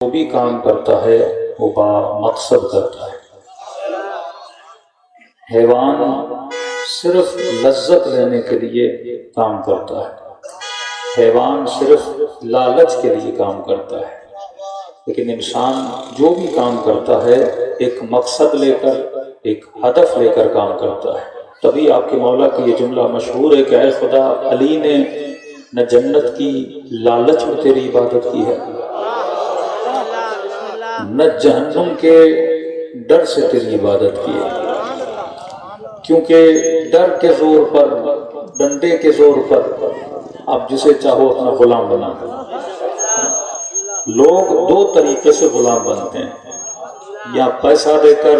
جو بھی کام کرتا ہے وہ با مقصد کرتا ہے۔ حیوان صرف لذت لینے کے لیے کام کرتا ہے، حیوان صرف لالچ کے لیے کام کرتا ہے، لیکن انسان جو بھی کام کرتا ہے ایک مقصد لے کر، ایک ہدف لے کر کام کرتا ہے۔ تبھی آپ کے مولا کی یہ جملہ مشہور ہے کہ اے خدا، علی نے نہ جنت کی لالچ میں تیری عبادت کی ہے، نہ جہنم کے ڈر سے تیری عبادت کی ہے، کیونکہ ڈر کے زور پر، ڈنڈے کے زور پر آپ جسے چاہو اپنا غلام بنا۔ لوگ دو طریقے سے غلام بنتے ہیں، یا پیسہ دے کر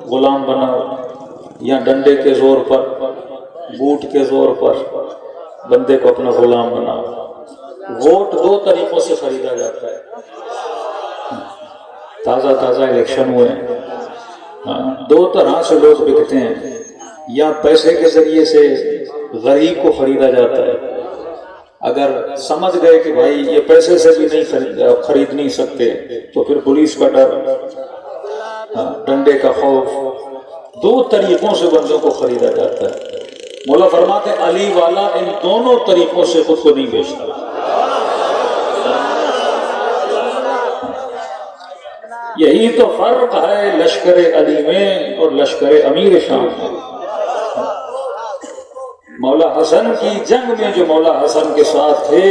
غلام بناؤ، یا ڈنڈے کے زور پر، بوٹ کے زور پر بندے کو اپنا غلام بناؤ۔ ووٹ دو طریقوں سے خریدا جاتا ہے۔ تازہ الیکشن ہوئے ہیں، دو طرح سے لوگ بکتے ہیں، یا پیسے کے ذریعے سے غریب کو خریدا جاتا ہے۔ اگر سمجھ گئے کہ بھائی یہ پیسے سے بھی نہیں خرید نہیں سکتے تو پھر پولیس کا ڈر، ڈنڈے کا خوف، دو طریقوں سے بندوں کو خریدا جاتا ہے۔ مولا فرماتے ہیں علی والا ان دونوں طریقوں سے خود کو نہیں بیچتا۔ یہی تو فرق ہے لشکر علی میں اور لشکر امیر شام میں۔ مولا حسن کی جنگ میں جو مولا حسن کے ساتھ تھے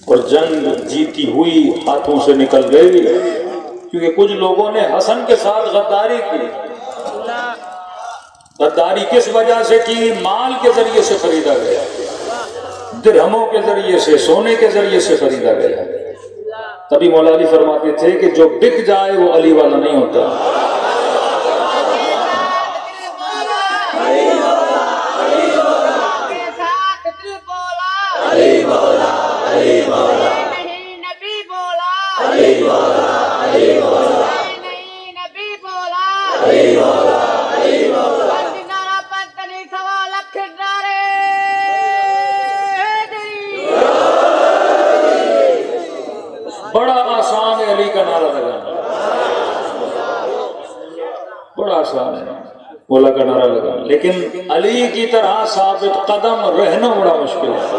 اور جنگ جیتی ہوئی ہاتھوں سے نکل گئی، کیونکہ کچھ لوگوں نے حسن کے ساتھ غداری کی۔ غداری کس وجہ سے کی؟ مال کے ذریعے سے خریدا گیا، درہموں کے ذریعے سے، سونے کے ذریعے سے خریدا گیا۔ تبھی مولا علی فرماتے تھے کہ جو بک جائے وہ علی والا نہیں ہوتا۔ بڑا آسان ہے علی کا نعرہ لگانا، بڑا آسان ہے مولا کا نعرہ لگانا، لیکن علی کی طرح ثابت قدم رہنا بڑا مشکل ہے۔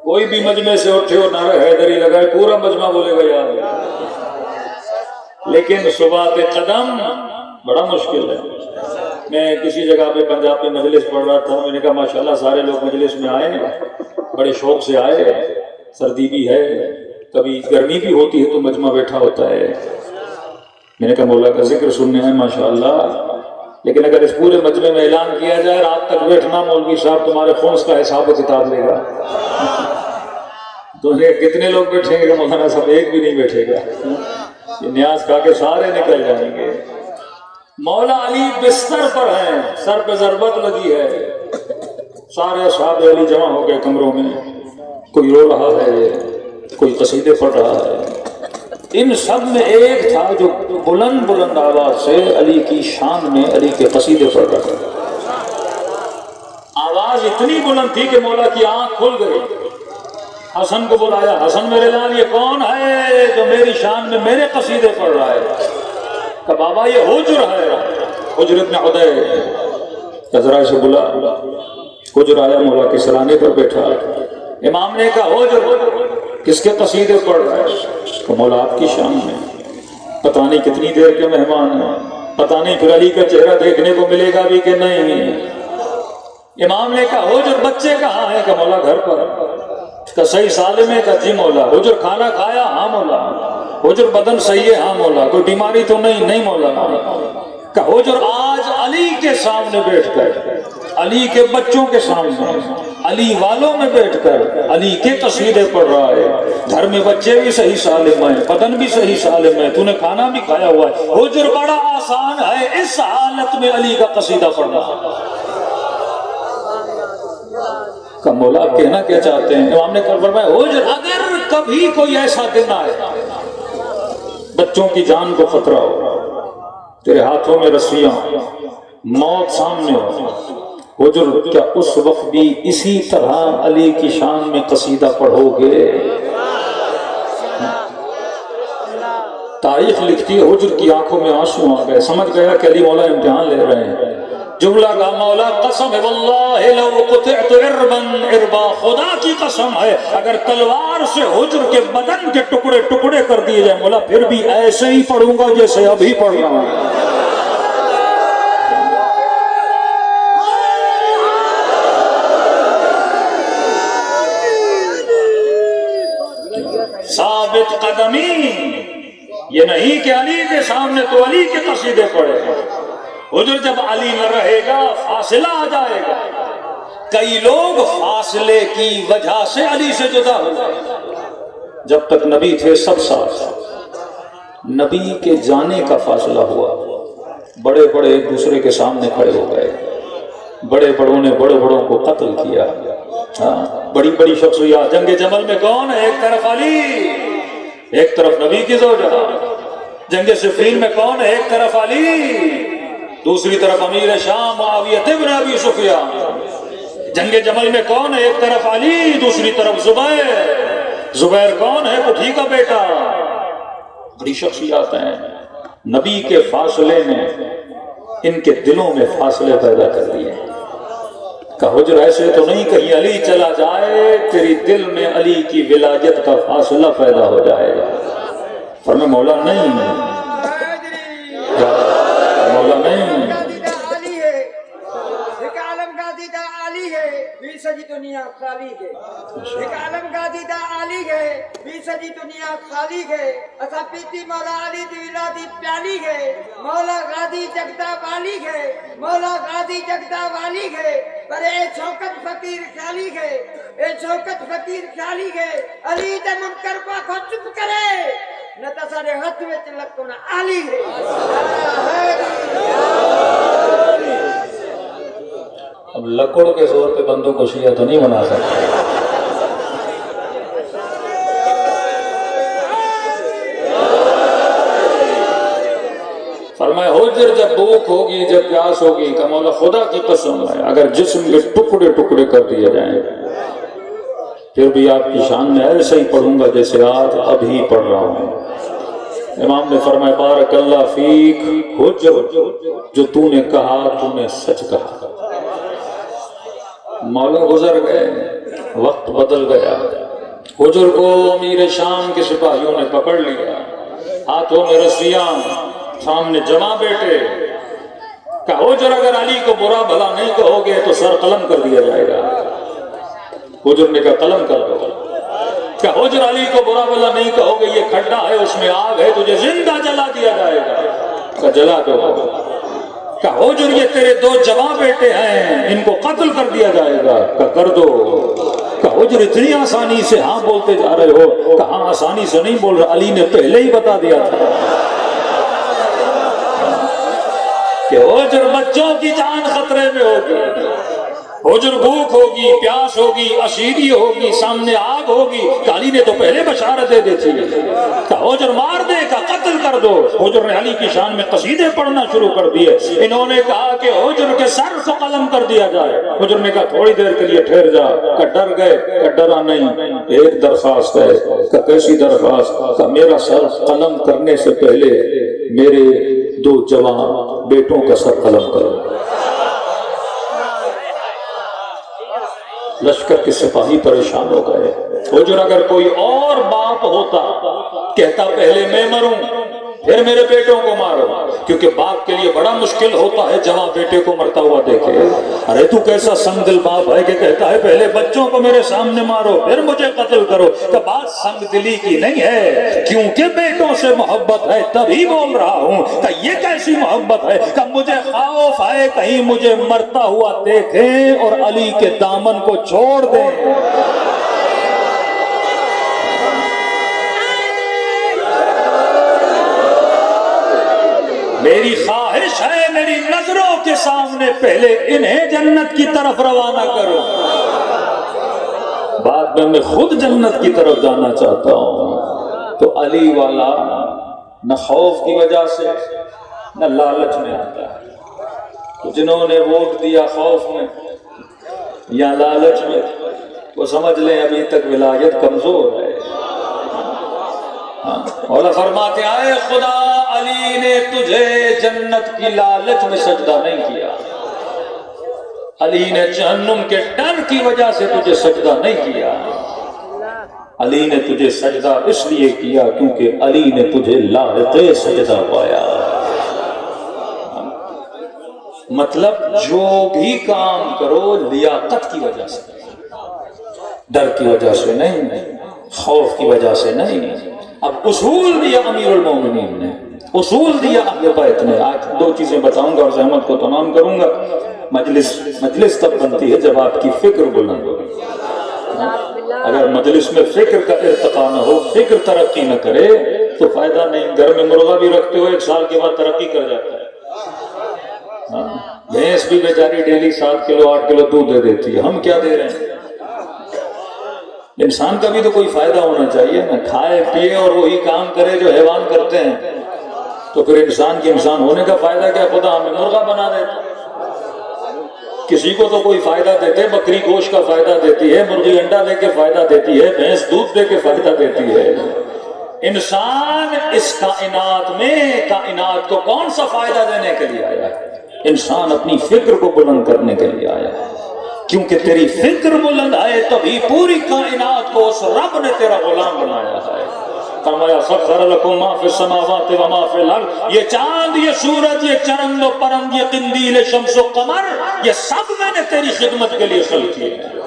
کوئی بھی مجمع سے اٹھے اور نعرہ حیدری لگائے، پورا مجمع بولے گا یار، لیکن ثبات قدم بڑا مشکل ہے۔ میں کسی جگہ پہ پنجاب میں مجلس پڑھ رہا تھا، میں نے کہا ماشاءاللہ سارے لوگ مجلس میں آئے، بڑے شوق سے آئے، سردی بھی ہے، کبھی گرمی بھی ہوتی ہے تو مجمع بیٹھا ہوتا ہے۔ میں نے کہا مولا کا ذکر سننے ہیں ماشاءاللہ، لیکن اگر اس پورے مجمع میں اعلان کیا جائے رات تک بیٹھنا، مولوی صاحب تمہارے خونس کا حساب و کتاب لے گا، تو کتنے لوگ بیٹھیں گے؟ مولانا صاحب ایک بھی نہیں بیٹھے گا، یہ نیاز کھا کے سارے نکل جائیں گے۔ مولا علی بستر پر ہیں، سر پہ ضربت لگی ہے، سارے اصحاب علی جمع ہو گئے کمروں میں، کوئی رو رہا ہے، کوئی قصیدے پڑھ رہا ہے۔ ان سب میں ایک تھا جو بلند بلند آواز سے علی کی شان میں علی کے قصیدے پڑھ رہا تھا۔ آواز اتنی بلند تھی کہ مولا کی آنکھ کھل گئی۔ حسن کو بلایا، حسن میرے لال یہ کون ہے جو میری شان میں میرے قصیدے پڑھ رہا ہے؟ کہ بابا یہ حجر ہے، حجر ابن عدی، ذرا سے بلا۔ حجر آیا، مولا کے سرانے پر بیٹھا، امام نے کہا حجر کس کے قصیدے پڑھ رہا ہے؟ کہ مولا آپ کی شان میں، پتہ نہیں کتنی دیر کے مہمان ہیں، پتہ نہیں پھر علی کا چہرہ دیکھنے کو ملے گا بھی کہ نہیں۔ امام نے کہا حجر بچے کہاں ہیں؟ کہ مولا گھر پر۔ کا صحیح سالم ہے؟ کہ جی مولا۔ حجر کھانا کھایا؟ ہاں مولا۔ حجر بدن صحیح ہے؟ ہاں مولا۔ کوئی بیماری تو نہیں؟ نہیں مولا۔ کہ حجر آج علی کے سامنے بیٹھ کر، علی کے بچوں کے سامنے، علی والوں میں بیٹھ کر علی کے قصیدے پڑھ رہا ہے، گھر میں بچے بھی صحیح سالم ہیں، بدن بھی صحیح سالم ہے، تو نے کھانا بھی کھایا ہوا ہے۔ حجر بڑا آسان ہے اس حالت میں علی کا قصیدہ پڑھنا۔ کہ مولا آپ کہنا کیا چاہتے ہیں؟ امام نے فرمایا حجر اگر کبھی کوئی ایسا دن آئے بچوں کی جان کو خطرہ ہو، تیرے ہاتھوں میں رسیاں، موت سامنے ہو، حجر کیا اس وقت بھی اسی طرح علی کی شان میں قصیدہ پڑھو گے؟ تاریخ لکھتی ہے حجر کی آنکھوں میں آنسو آ گئے، سمجھ گیا کہ علی مولا امتحان لے رہے ہیں۔ جملہ کا مولا قسم ہے واللہ لو قطعت عربا عربا، خدا کی قسم ہے اگر تلوار سے حجر کے بدن کے ٹکڑے ٹکڑے کر دیے جائیں مولا پھر بھی ایسے ہی پڑھوں گا جیسے ابھی پڑھ رہا ہوں۔ ثابت قدمی، یہ نہیں کہ علی کے سامنے تو علی کے قصیدے پڑھے، حجر جب علی نہ رہے گا فاصلہ آ جائے گا۔ کئی لوگ فاصلے کی وجہ سے علی سے جدا ہو گئے، جب تک نبی تھے سب ساتھ، نبی کے جانے کا فاصلہ ہوا، بڑے بڑے ایک دوسرے کے سامنے کھڑے ہو گئے، بڑے بڑوں نے بڑے بڑوں کو قتل کیا۔ بڑی بڑی شخصیات، جنگ جمل میں کون ہے؟ ایک طرف علی، ایک طرف نبی کی زوجہ۔ جنگ صفین میں کون ہے؟ ایک طرف علی، دوسری طرف امیر شام معاویہ ابن ابی سفیان۔ جنگ جمل میں کون ہے؟ ایک طرف علی، دوسری طرف زبیر۔ زبیر کون ہے؟ پٹھی کا بیٹا۔ بڑی شخصیات ہیں، نبی کے فاصلے نے ان کے دلوں میں فاصلے پیدا کر دیے۔ کہ حجر ایسے تو نہیں کہیں علی چلا جائے تیری دل میں علی کی ولایت کا فاصلہ پیدا ہو جائے گا۔ فرمایا مولا نہیں، مولا نہیں، سجی دنیا خالی ہے، ایک عالم گادی دا علی ہے، بھی سجی دنیا خالی ہے، اسا پیتی مولا علی دی ولادی پیالی ہے، مولا غازی جگتا والی ہے، مولا غازی جگتا والی ہے، پر اے شوکت فقیر خالی ہے، اے شوکت فقیر خالی ہے، علی دے منکر کو چپ کرے نہ تا سارے ہاتھ وچ لکنا علی ہے۔ اب لکڑ کے زور پہ بندوں کو شیعہ تو نہیں بنا سکتے۔ فرمایا حجر جب بھوک ہوگی، جب پیاس ہوگی، کہ مولا خدا کی قسم ہے اگر جسم کے ٹکڑے ٹکڑے کر دیے جائیں پھر بھی آپ کی شان میں ایسے ہی پڑھوں گا جیسے آج ابھی پڑھ رہا ہوں۔ امام نے فرمایا بارک اللہ فیک حجر، جو تو نے کہا تو نے سچ کہا۔ مولا گزر گئے، وقت بدل گیا، حجر کو امیر شام کے سپاہیوں نے پکڑ لیا، ہاتھوں میں رسیاں، سامنے جمع بیٹے۔ کہ حجر اگر علی کو برا بھلا نہیں کہو گے تو سر قلم کر دیا جائے گا۔ حجر نے کہا قلم کر دو۔ کہ حجر علی کو برا بھلا نہیں کہو گے، یہ کھڈا ہے اس میں آگ ہے، تجھے زندہ جلا دیا جائے گا۔ کہ جلا دو۔ کہ حجر یہ تیرے دو جوان بیٹے ہیں، ان کو قتل کر دیا جائے گا۔ کہ کر دو۔ کہ حجر اتنی آسانی سے ہاں بولتے جا رہے ہو؟ کہ ہاں آسانی سے نہیں بول رہا، علی نے پہلے ہی بتا دیا تھا کہ حجر بچوں کی جان خطرے میں ہوگی، حجر بھوک ہوگی، پیاس ہوگی، اسیری ہوگی، سامنے آگ ہوگی۔ علی نے تو پہلے بشارت دے دی تھی کہ حجر مار دے، کا قتل کر دو۔ حجر نے علی کی شان میں قصیدے پڑھنا شروع کر دیے۔ انہوں نے کہا کہ حجر کے سر کو قلم کر دیا جائے۔ حجر نے کہا تھوڑی دیر کے لیے ٹھہر جا۔ کہ ڈر گئے؟ کہ ڈرا نہیں، ایک درخواست ہے۔ کہ کیسی درخواست؟ کہ میرا سر قلم کرنے سے پہلے میرے دو جوان بیٹوں کا سر قلم کرو۔ لشکر کے سپاہی پریشان ہو گئے۔ حجر اگر کوئی اور باپ ہوتا کہتا پہلے میں مروں پھر میرے بیٹوں کو مارو، کیونکہ باپ کے لیے بڑا مشکل ہوتا ہے جوان بیٹے کو مرتا ہوا دیکھے۔ ارے تو کیسا سنگ دل باپ ہے کہ کہتا ہے پہلے بچوں کو میرے سامنے مارو پھر مجھے قتل کرو۔ کہ بات سنگ دلی کی نہیں ہے، کیونکہ بیٹوں سے محبت ہے تبھی بول رہا ہوں۔ کہ یہ کیسی محبت ہے کہ مجھے خوف ہے کہیں مجھے مرتا ہوا دیکھیں اور علی کے دامن کو چھوڑ دیں۔ میری خواہش ہے میری نظروں کے سامنے پہلے انہیں جنت کی طرف روانہ کرو، بعد میں خود جنت کی طرف جانا چاہتا ہوں۔ تو علی والا نہ خوف کی وجہ سے نہ لالچ میں آتا ہے۔ تو جنہوں نے ووٹ دیا خوف میں یا لالچ میں، وہ سمجھ لیں ابھی تک ولایت کمزور ہے۔ مولا فرماتے آئے خدا علی نے تجھے جنت کی لالچ میں سجدہ نہیں کیا، علی نے جہنم کے ڈر کی وجہ سے تجھے سجدہ نہیں کیا، علی نے تجھے سجدہ اس لیے کیا کیونکہ علی نے تجھے لائق سجدہ پایا۔ مطلب جو بھی کام کرو لیاقت کی وجہ سے، ڈر کی وجہ سے نہیں، خوف کی وجہ سے نہیں۔ اب اصول دیا امیر المومنین نے، اصول دیا اہل بیت نے۔ آج دو چیزیں بتاؤں گا اور زحمت کو تمام کروں گا۔ مجلس تب بنتی ہے جب آپ کی فکر بلند ہو۔ اگر مجلس میں فکر کا ارتقا نہ ہو، فکر ترقی نہ کرے تو فائدہ نہیں۔ گھر میں مرغا بھی رکھتے ہو 1 سال کے بعد ترقی کر جاتا ہے، بھینس بھی بیچاری ڈیلی 7 کلو 8 کلو دودھ دے دیتی ہے، ہم کیا دے رہے ہیں؟ انسان کا بھی تو کوئی فائدہ ہونا چاہیے نا، کھائے پیے اور وہی کام کرے جو حیوان کرتے ہیں، تو پھر انسان کے انسان ہونے کا فائدہ کیا؟ خدا ہمیں مرغا بنا دیتا۔ کسی کو تو کوئی فائدہ دیتے، بکری گوشت کا فائدہ دیتی ہے، مرغی انڈا دے کے فائدہ دیتی ہے، بھینس دودھ دے کے فائدہ دیتی ہے۔ انسان اس کائنات میں کائنات کو کون سا فائدہ دینے کے لیے آیا ہے؟ انسان اپنی فکر کو بلند کرنے کے لیے آیا ہے، کیونکہ تیری فکر بلند ہے تبھی پوری کائنات کو اس رب نے تیرا غلام بنایا ہے۔ فرمایا سخر لکم ما فی السماوات و ما فی الارض، یہ چاند، یہ سورج، یہ چرند و پرند، یہ قندیل شمس و قمر، یہ سب میں نے تیری خدمت کے لیے خلق کیے ہیں۔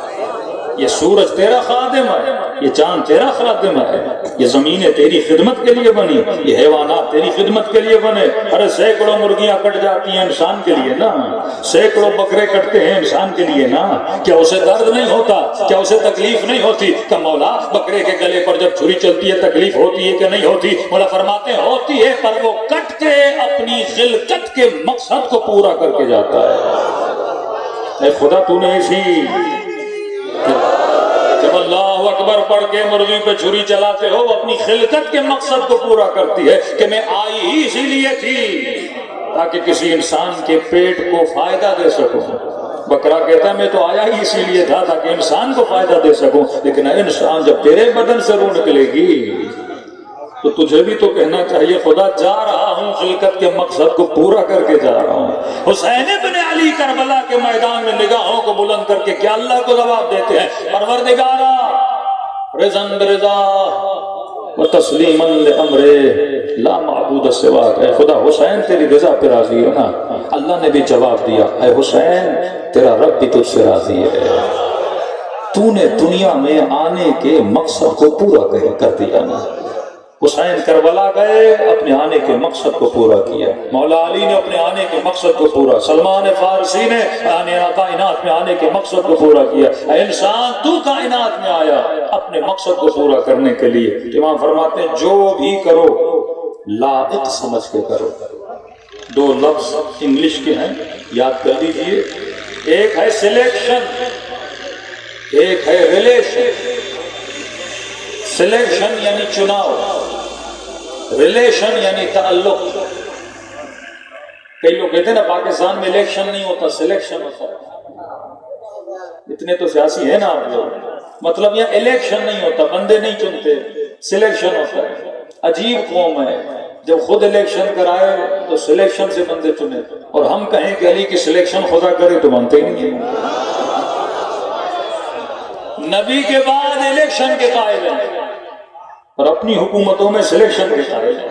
یہ سورج تیرا خادم ہے، یہ چاند تیرا خادم ہے، یہ زمینیں تیری خدمت کے لیے بنی، یہ حیوانات تیری خدمت کے لیے بنے۔ ارے سینکڑوں مرغیاں کٹ جاتی ہیں انسان کے لیے نا، سینکڑوں بکرے کٹتے ہیں انسان کے لیے نا، کیا اسے درد نہیں ہوتا؟ کیا اسے تکلیف نہیں ہوتی؟ کہ مولا بکرے کے گلے پر جب چھری چلتی ہے تکلیف ہوتی ہے کہ نہیں ہوتی؟ مولا فرماتے ہیں ہوتی ہے، پر وہ کٹ کے اپنی خلقت کے مقصد کو پورا کر کے جاتا ہے۔ اے خدا تو نے ایسی جب اللہ اکبر پڑھ کے مرغی پہ چھری چلاتے ہو، اپنی خلقت کے مقصد کو پورا کرتی ہے کہ میں آئی ہی اسی لیے تھی تاکہ کسی انسان کے پیٹ کو فائدہ دے سکوں۔ بکرا کہتا ہے میں تو آیا ہی اسی لیے تھا تاکہ انسان کو فائدہ دے سکوں، لیکن انسان جب تیرے بدن سے روح نکلے گی تو تجھے بھی تو کہنا چاہیے خدا جا رہا ہوں، خلقت کے مقصد کو پورا کر کے جا رہا ہوں۔ حسین بن علی کربلا کے میدان میں نگاہوں کو بلند کر کے کیا اللہ کو جواب دیتے ہیں؟ پروردگارا رضا برضا و تسلیما لامر لا معبود سواک، اے خدا حسین تیری رضا پہ راضی ہے نا؟ اللہ نے بھی جواب دیا اے حسین تیرا رب بھی تجھ سے راضی ہے، تو نے دنیا میں آنے کے مقصد کو پورا کر دیا نا۔ حسین کربلا گئے، اپنے آنے کے مقصد کو پورا کیا، مولا علی نے اپنے آنے کے مقصد کو پورا، سلمان فارسی نے کائنات میں آنے کے مقصد کو پورا کیا۔ اے انسان تو کائنات میں آیا اپنے مقصد کو پورا کرنے کے لیے۔ امام فرماتے ہیں جو بھی کرو لائق سمجھ کے کرو۔ 2 لفظ انگلش کے ہیں، یاد کر لیجئے، ایک ہے سلیکشن، ایک ہے ریلیشن۔ سلیکشن یعنی چناؤ، ریلیشن یعنی تعلق۔ کئی لوگ کہتے ہیں نا پاکستان میں الیکشن نہیں ہوتا سلیکشن ہوتا ہے، اتنے تو سیاسی ہیں نا آپ لوگ، مطلب یہاں الیکشن نہیں ہوتا، بندے نہیں چنتے، سلیکشن ہوتا ہے۔ عجیب قوم ہے، جب خود الیکشن کرائے تو سلیکشن سے بندے چنے، اور ہم کہیں کہ علی کی سلیکشن خدا کرے تو مانتے ہی نہیں ہیں۔ نبی کے بعد الیکشن کے قائل ہیں اور اپنی حکومتوں میں سلیکشن کے قائل ہیں،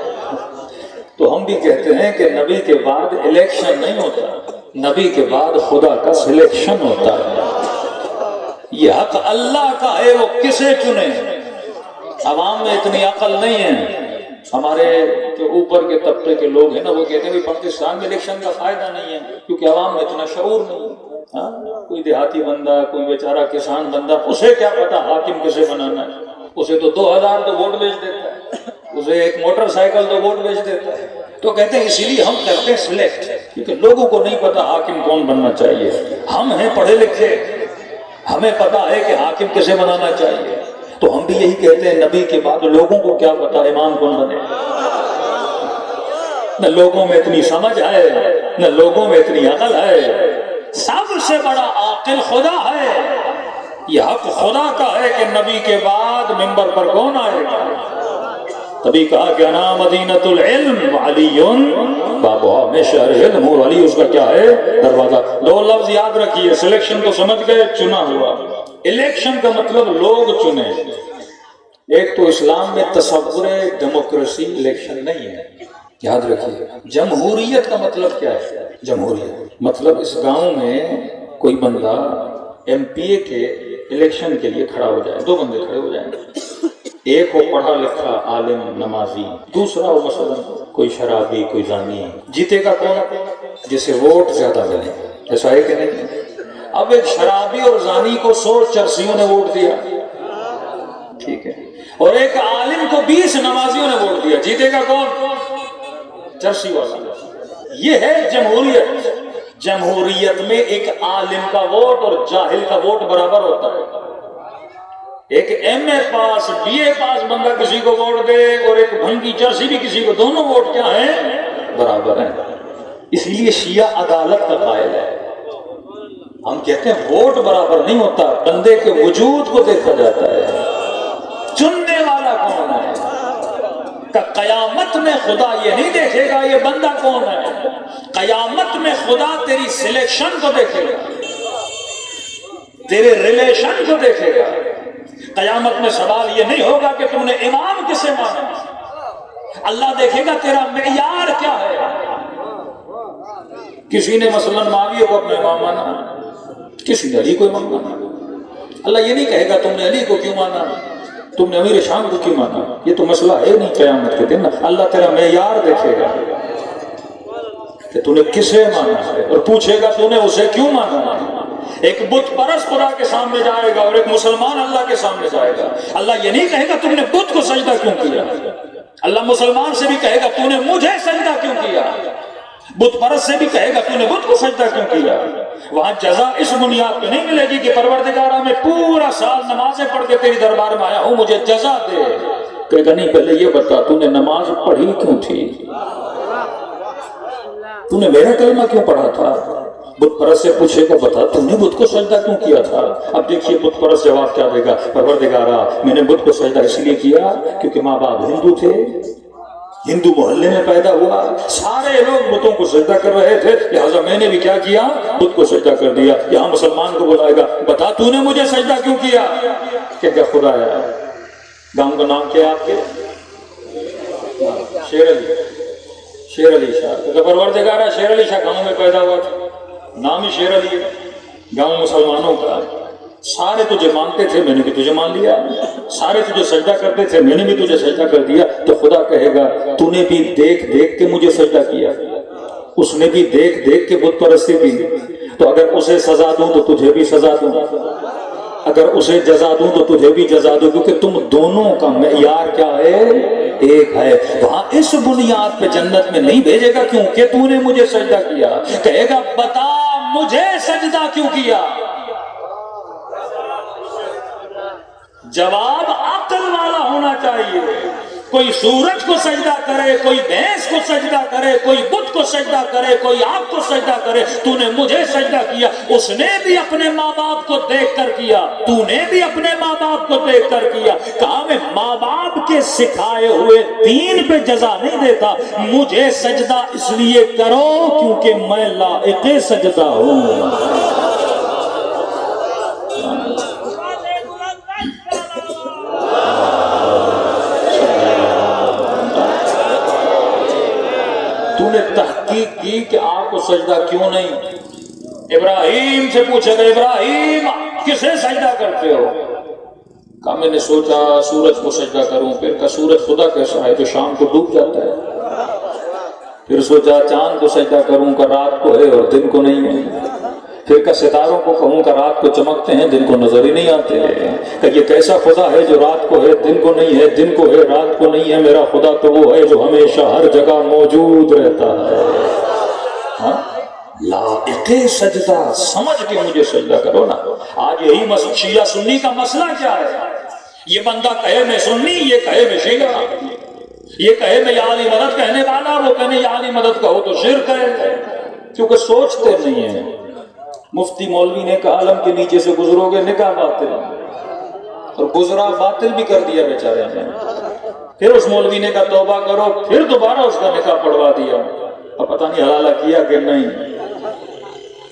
تو ہم بھی کہتے ہیں کہ نبی کے بعد الیکشن نہیں ہوتا، نبی کے بعد خدا کا سلیکشن ہوتا ہے۔ یہ حق اللہ کا ہے، وہ کسے چنے۔ عوام میں اتنی عقل نہیں ہے، ہمارے جو اوپر کے طبقے کے لوگ ہیں نا وہ کہتے ہیں کہ پاکستان میں الیکشن کا فائدہ نہیں ہے کیونکہ عوام میں اتنا شعور نہیں ہے۔ کوئی دیہاتی بندہ، کوئی بیچارہ کسان بندہ، اسے کیا پتا حاکم کسے بنانا ہے؟ اسے تو 2000 تو ووٹ بیچ دیتا ہے، اسے ایک موٹر سائیکل تو ووٹ بیچ دیتا ہے۔ تو کہتے ہیں اسی لیے ہم کرتے ہیں سلیکٹ، کیونکہ لوگوں کو نہیں پتا حاکم کون بننا چاہیے۔ ہم ہیں پڑھے لکھے، ہمیں پتا ہے کہ حاکم کسے بنانا چاہیے، تو ہم بھی یہی کہتے ہیں نبی کے بعد لوگوں کو کیا پتا امام کون بنے۔ نہ لوگوں میں اتنی سمجھ ہے، نہ لوگوں میں اتنی عقل ہے سب سے بڑا عاقل خدا ہے. یہ حق خدا کا ہے کہ نبی کے بعد منبر پر کون آئے گا. تبھی کہا کہ انا مدینۃ العلم علی بابا میں شہر علم ہوں. علی اس کا کیا ہے؟ دروازہ. دو لفظ یاد رکھیے. سلیکشن کو سمجھ گئے؟ چنا ہوا. الیکشن کا مطلب لوگ چنے. ایک تو اسلام میں تصور ڈیموکریسی الیکشن نہیں ہے، یاد رکھیے. جمہوریت کا مطلب کیا ہے؟ جمہوریت مطلب اس گاؤں میں کوئی بندہ ایم پی اے کے الیکشن کے لیے کھڑا ہو جائے. دو بندے کھڑے ہو جائیں، ایک ہو پڑھا لکھا عالم نمازی، دوسرا ہو مثلا کوئی شرابی کوئی زانی. جیتے گا کون؟ جسے ووٹ زیادہ ملے. ایسا ہے کہ نہیں؟ اب ایک شرابی اور زانی کو 100 چرسیوں نے ووٹ دیا، ٹھیک ہے، اور ایک عالم کو 20 نمازیوں نے ووٹ دیا. جیتے گا کون؟ چرسی والا. یہ ہے جمہوریت. جمہوریت میں ایک عالم کا ووٹ اور جاہل کا ووٹ برابر ہوتا ہے. ایک ایم اے پاس بی اے پاس بندہ کسی کو ووٹ دے اور ایک بھنگی چرسی بھی کسی کو، دونوں ووٹ کیا ہیں؟ برابر ہیں. اس لیے شیعہ عدالت کا قائل ہے. ہم کہتے ہیں ووٹ برابر نہیں ہوتا، بندے کے وجود کو دیکھا جاتا ہے. چننے والا کون ہے؟ کہ قیامت میں خدا یہ نہیں دیکھے گا یہ بندہ کون ہے. قیامت میں خدا تیری سلیکشن کو دیکھے گا، تیرے ریلیشن کو دیکھے گا. قیامت میں سوال یہ نہیں ہوگا کہ تم نے امام کسے مانا. اللہ دیکھے گا تیرا معیار کیا ہے. کسی نے مثلا معاویہ کو اپنا امام مانا، کسی نے علی کو امام مانا. اللہ یہ نہیں کہے گا تم نے علی کو کیوں مانا، تم نے امیر شام کو کیوں مانا. یہ تو مسئلہ ہے نہیں قیامت کے دن. اللہ تیرا معیار دیکھے گا کہ تو نے کسے مانا ہے، اور پوچھے گا تو نے اسے کیوں مانا. ایک بت پرست خدا کے سامنے جائے گا اور ایک مسلمان اللہ کے سامنے جائے گا. اللہ یہ نہیں کہے گا تم نے بت کو سجدہ کیوں کیا. اللہ مسلمان سے بھی کہے گا تو نے مجھے سجدہ کیوں کیا. بت پرست سے بھی کہے گا تو نے بت کو سجدہ کیوں کیا. وہاں جزا اس بنیاد پہ نہیں ملے گی کہ پروردگارہ میں پورا سال نمازیں پڑھ کے تیری دربار میں آیا ہوں مجھے جزا دے. کہے گا نہیں، پہلے یہ بتا تو نے نماز پڑھی کیوں تھی، تو نے میرا کلمہ کیوں پڑھا تھا. بت پرست سے پوچھے گا بتا تم نے بت کو سجدہ کیوں کیا تھا. اب دیکھیے بت پرست جواب کیا دے گا. پروردگارہ میں نے بت کو سجدہ اس لیے کیا کیونکہ ماں باپ ہندو تھے، ہندو محلے میں پیدا ہوا، سارے لوگ بتوں کو سجدہ کر رہے تھے، لہٰذا میں نے بھی کیا کیا، بت کو سجدہ کر دیا. یہاں مسلمان کو بلائے گا بتا تو نے مجھے سجدہ کیوں کیا. کہ خدا ہے. گاؤں کا نام کیا ہے آپ کے؟ شیر علی. شیر علی شاہ. پروردگارہ شیر علی شاہ گاؤں میں پیدا ہوا تھا، نام ہی شیر علی ہے. گاؤں مسلمانوں کا. سارے تجھے مانتے تھے میں نے بھی تجھے مان لیا، سارے تجھے سجدہ کرتے تھے میں نے بھی تجھے سجدہ کر دیا. تو خدا کہے گا تو نے بھی دیکھ دیکھ کے مجھے سجدہ کیا، اس نے بھی دیکھ دیکھ کے بت پرستی کی. تو اگر اسے سزا دوں تو تجھے بھی سزا دوں، اگر اسے جزا دوں تو تجھے بھی جزا دوں، کیونکہ تم دونوں کا معیار کیا ہے، ایک ہے. وہاں اس بنیاد پہ جنت میں نہیں بھیجے گا کیونکہ تو نے مجھے سجدہ کیا. کہے گا بتا مجھے سجدہ کیوں کیا. جواب عقل والا ہونا چاہیے. کوئی سورج کو سجدہ کرے، کوئی بھینس کو سجدہ کرے، کوئی بت کو سجدہ کرے، کوئی آگ کو سجدہ کرے، تو نے مجھے سجدہ کیا. اس نے بھی اپنے ماں باپ کو دیکھ کر کیا، تو نے بھی اپنے ماں باپ کو دیکھ کر کیا. کہا میں ماں باپ کے سکھائے ہوئے دین پہ جزا نہیں دیتا، مجھے سجدہ اس لیے کرو کیونکہ میں لائق سجدہ ہوں. تو نے تحقیق کی کہ آپ کو سجدہ کیوں نہیں. ابراہیم سے پوچھے گا ابراہیم کسے سجدہ کرتے ہو. کہا میں نے سوچا سورج کو سجدہ کروں. پھر کہا سورج خدا کیسا ہے جو شام کو ڈوب جاتا ہے. پھر سوچا چاند کو سجدہ کروں کا رات کو ہے اور دن کو نہیں ہے. پھر کہ ستاروں کو کہوں کہ رات کو چمکتے ہیں دن کو نظر ہی نہیں آتے. کہ یہ کیسا خدا ہے جو رات کو ہے دن کو نہیں ہے، دن کو ہے رات کو نہیں ہے. میرا خدا تو وہ ہے جو ہمیشہ ہر جگہ موجود رہتا ہے. لائق سجدہ سمجھ کے مجھے سجدہ کرو نا. آج یہی شیعہ سنی کا مسئلہ کیا ہے. یہ بندہ کہے میں سنی، یہ کہے میں شیعہ، یہ کہے میں یا علی مدد کہنے والا، وہ کہنے یا علی مدد کہو تو شرک ہے. کیونکہ سوچتے نہیں ہیں. مفتی مولوی نے کہا علم کے نیچے سے گزرو گے نکاح باطل، اور گزرا باطل بھی کر دیا بیچارے نے۔ پھر اس مولوی نے کہا توبہ کرو، پھر دوبارہ اس کا نکاح پڑھوا دیا، اب پتہ نہیں حلالہ کیا کہ نہیں۔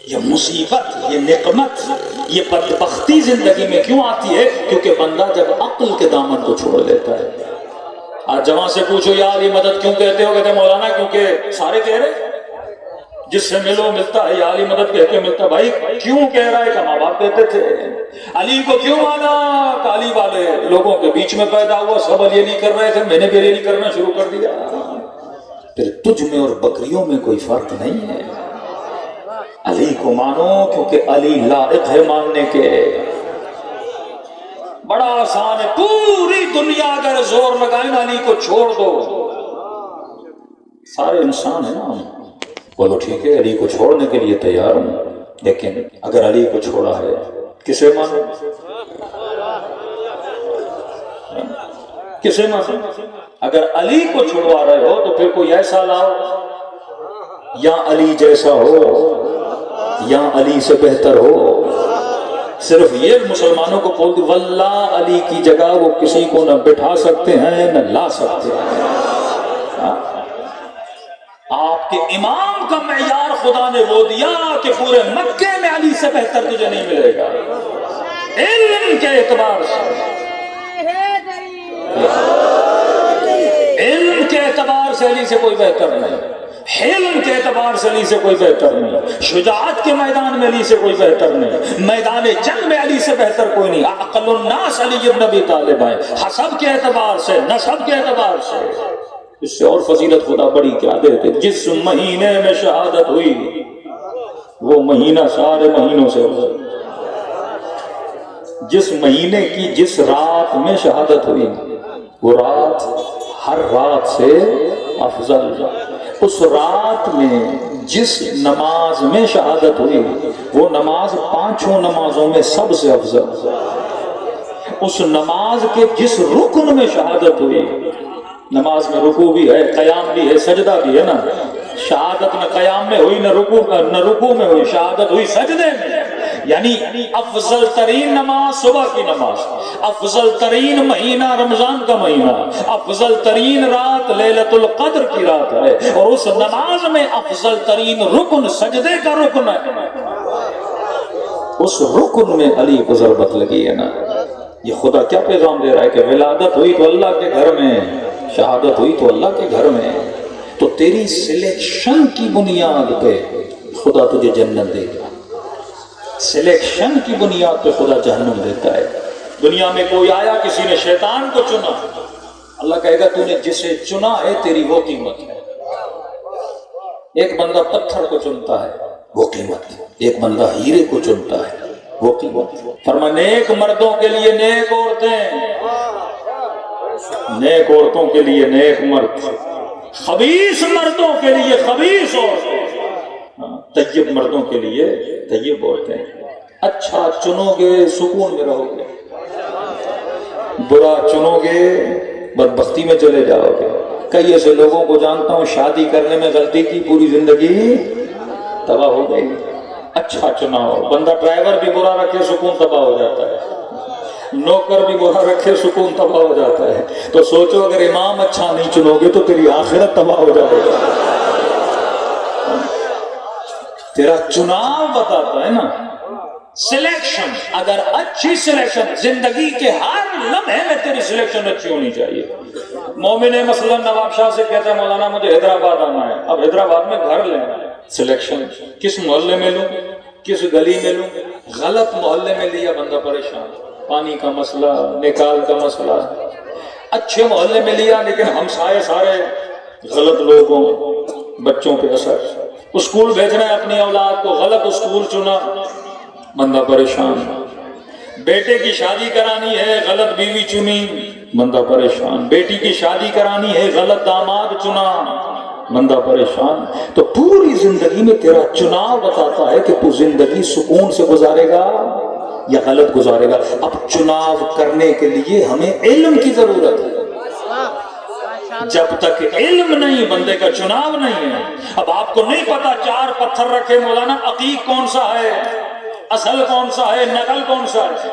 یہ مصیبت، یہ نقمت، یہ بدبختی زندگی میں کیوں آتی ہے؟ کیونکہ بندہ جب عقل کے دامن کو چھوڑ لیتا ہے۔ آج جوان سے پوچھو یار یہ مدد کیوں کہتے ہو؟ کہتے ہیں مولانا کیونکہ سارے کہہ رہے، جس سے ملو ملتا ہے، یا علی مدد کہہ کے ملتا ہے۔ بھائی کیوں کہہ رہا ہے کہ ماں باپ کہتے تھے؟ علی کو کیوں مانا؟ کہ علی والے لوگوں کے بیچ میں پیدا ہوا، سب علی علی کر رہے تھے، میں نے بھی علی علی کرنا شروع کر دیا۔ پھر تجھ میں اور بکریوں میں کوئی فرق نہیں ہے۔ علی کو مانو کیونکہ علی لائق ہے ماننے کے۔ بڑا آسان ہے، پوری دنیا اگر زور لگائیں علی کو چھوڑ دو، سارے انسان ہیں نا، بولو ٹھیک ہے علی کو چھوڑنے کے لیے تیار ہوں، لیکن اگر علی کو چھوڑا ہے کسے مانو؟ کسے مانو؟ اگر علی کو چھڑوا رہے ہو تو پھر کوئی ایسا لاؤ یا علی جیسا ہو یا علی سے بہتر ہو۔ صرف یہ مسلمانوں کو بول دی واللہ علی کی جگہ وہ کسی کو نہ بٹھا سکتے ہیں نہ لا سکتے ہیں۔ آپ کے امام کا معیار خدا نے وہ دیا کہ پورے مکے میں علی سے بہتر تجھے نہیں ملے گا، علم کے اعتبار سے، علم کے اعتبار سے علی سے کوئی بہتر نہیں، حلم کے اعتبار سے علی سے کوئی بہتر نہیں، شجاعت کے میدان میں علی سے کوئی بہتر نہیں، میدان جنگ میں علی سے بہتر کوئی نہیں۔ اقل الناس علی ابن ابی طالب ہے، حسب کے اعتبار سے، نسب کے اعتبار سے۔ اس سے اور فضیلت خدا بڑی کیا دیتے؟ جس مہینے میں شہادت ہوئی وہ مہینہ سارے مہینوں سے افضل، جس مہینے کی جس رات میں شہادت ہوئی وہ رات ہر رات سے افضل، اس رات میں جس نماز میں شہادت ہوئی وہ نماز پانچوں نمازوں میں سب سے افضل، اس نماز کے جس رکن میں شہادت ہوئی، نماز میں رکوع بھی ہے، قیام بھی ہے، سجدہ بھی ہے نا، شہادت نہ قیام میں ہوئی نہ رکوع میں ہوئی، شہادت ہوئی سجدے میں، یعنی افضل ترین نماز صبح کی نماز، افضل ترین مہینہ رمضان کا مہینہ، افضل ترین رات لیلۃ القدر کی رات ہے، اور اس نماز میں افضل ترین رکن سجدے کا رکن ہے، اس رکن میں علی کو ضربت لگی ہے نا۔ یہ خدا کیا پیغام دے رہا ہے کہ ولادت ہوئی تو اللہ کے گھر میں، شہادت ہوئی تو اللہ کے گھر میں، تو تیری سلیکشن کی بنیاد پہ خدا تجھے جنت دے گا، سلیکشن کی بنیاد پہ خدا جہنم دیتا ہے۔ دنیا میں کوئی آیا کسی نے شیطان کو چنا، اللہ کہے گا تو نے جسے چنا ہے تیری وہ قیمت ہے۔ ایک بندہ پتھر کو چنتا ہے وہ قیمت، ایک بندہ ہیرے کو چنتا ہے وہ قیمت۔ فرما نیک مردوں کے لیے نیک عورتیں، نیک عورتوں کے لیے نیک مرد، خبیث مردوں کے لیے خبیث عورتیں، طیب مردوں کے لیے طیب عورتیں۔ اچھا چنو گے سکون میں رہو گے، برا چنو گے بدبختی میں چلے جاؤ گے۔ کئی ایسے لوگوں کو جانتا ہوں شادی کرنے میں غلطی کی، پوری زندگی تباہ ہو گئی۔ اچھا چناؤ، بندہ ڈرائیور بھی برا رکھے سکون تباہ ہو جاتا ہے، نوکر بھی برا رکھے سکون تباہ ہو جاتا ہے، تو سوچو اگر امام اچھا نہیں چنو گے تو تیری آخرت تباہ ہو جائے گا۔ تیرا چناؤ بتاتا ہے نا، سلیکشن، اگر اچھی سلیکشن، زندگی کے ہر لمحے میں تیری سلیکشن اچھی ہونی چاہیے۔ مومن مثلا نواب شاہ سے کہتا ہے مولانا مجھے حیدرآباد آنا ہے، اب حیدرآباد میں گھر لینا ہے، سلیکشن کس محلے میں لوں، کس گلی میں لوں، غلط محلے میں لیا بندہ پریشان، پانی کا مسئلہ، نکال کا مسئلہ، اچھے محلے میں لیا لیکن ہمسائے سارے غلط لوگ ہوں، بچوں پہ اثر، اسکول بھیجنا ہے اپنی اولاد کو، غلط اسکول چنا، بندہ پریشان، بیٹے کی شادی کرانی ہے غلط بیوی چنی، بندہ پریشان، بیٹی کی شادی کرانی ہے غلط داماد چنا، بندہ پریشان۔ تو پوری زندگی میں تیرا چناؤ بتاتا ہے کہ تو زندگی سکون سے گزارے گا یا غلط گزارے گا۔ اب چناؤ کرنے کے لیے ہمیں علم کی ضرورت ہے، جب تک علم نہیں بندے کا چناؤ نہیں ہے۔ اب آپ کو نہیں پتا چار پتھر رکھے مولانا عقیق کون سا ہے، اصل کون سا ہے، نقل کون سا ہے؟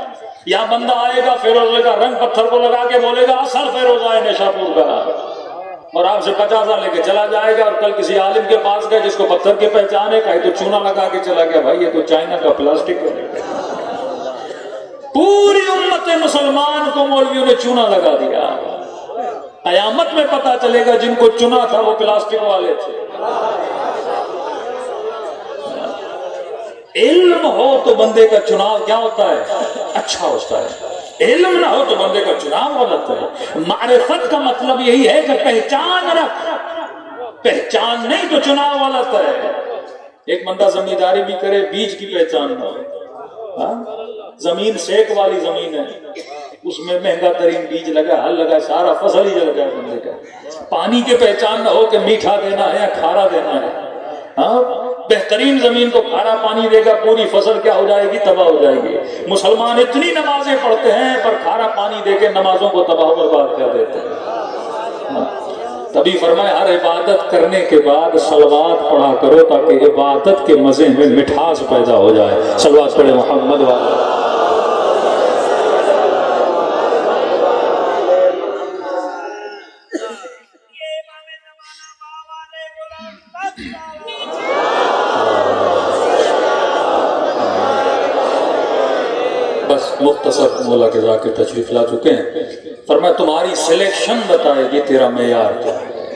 یا بندہ آئے گا فیروزے کا رنگ پتھر کو لگا کے بولے گا اصل فیروزہ ہے نشا پور کا، اور آپ سے 50,000 لے کے چلا جائے گا، اور کل کسی عالم کے پاس گئے جس کو پتھر کی پہچان ہے، کہیں تو چونا لگا کے چلا گیا، بھائی یہ تو چائنا کا پلاسٹک ہے۔ پوری امت مسلمان کو مولویوں نے چونا لگا دیا۔ قیامت میں پتا چلے گا جن کو چنا تھا وہ پلاسٹک والے تھے۔ علم ہو تو بندے کا چناؤ کیا ہوتا ہے؟ اچھا ہوتا ہے۔ علم نہ ہو تو بندے کا چناؤ غلط ہے۔ معرفت کا مطلب یہی ہے کہ پہچان رکھ، پہچان نہیں تو چناؤ غلط ہے۔ ایک بندہ زمینداری بھی کرے، بیج کی پہچان نہ ہو، زمین سیک والی زمین ہے، اس میں مہنگا ترین بیج لگا، ہل لگا، سارا فصل ہی جل گیا بندے کا۔ پانی کی پہچان نہ ہو کہ میٹھا دینا ہے یا کھارا دینا ہے، ہاں بہترین زمین کو کھارا پانی دے گا، پوری فصل کیا ہو جائے گی؟ تباہ ہو جائے گی۔ مسلمان اتنی نمازیں پڑھتے ہیں پر کھارا پانی دے کے نمازوں کو تباہ و برباد کر دیتے ہیں۔ تبھی فرمایا ہر عبادت کرنے کے بعد صلوات پڑھا کرو تاکہ عبادت کے مزے میں مٹھاس پیدا ہو جائے۔ صلوات پڑھے محمد والا۔ بس مختصر مولا کے ذاکر تشریف لا چکے ہیں۔ فرمایا تمہاری سلیکشن بتائے گی تیرا معیار کیا ہے۔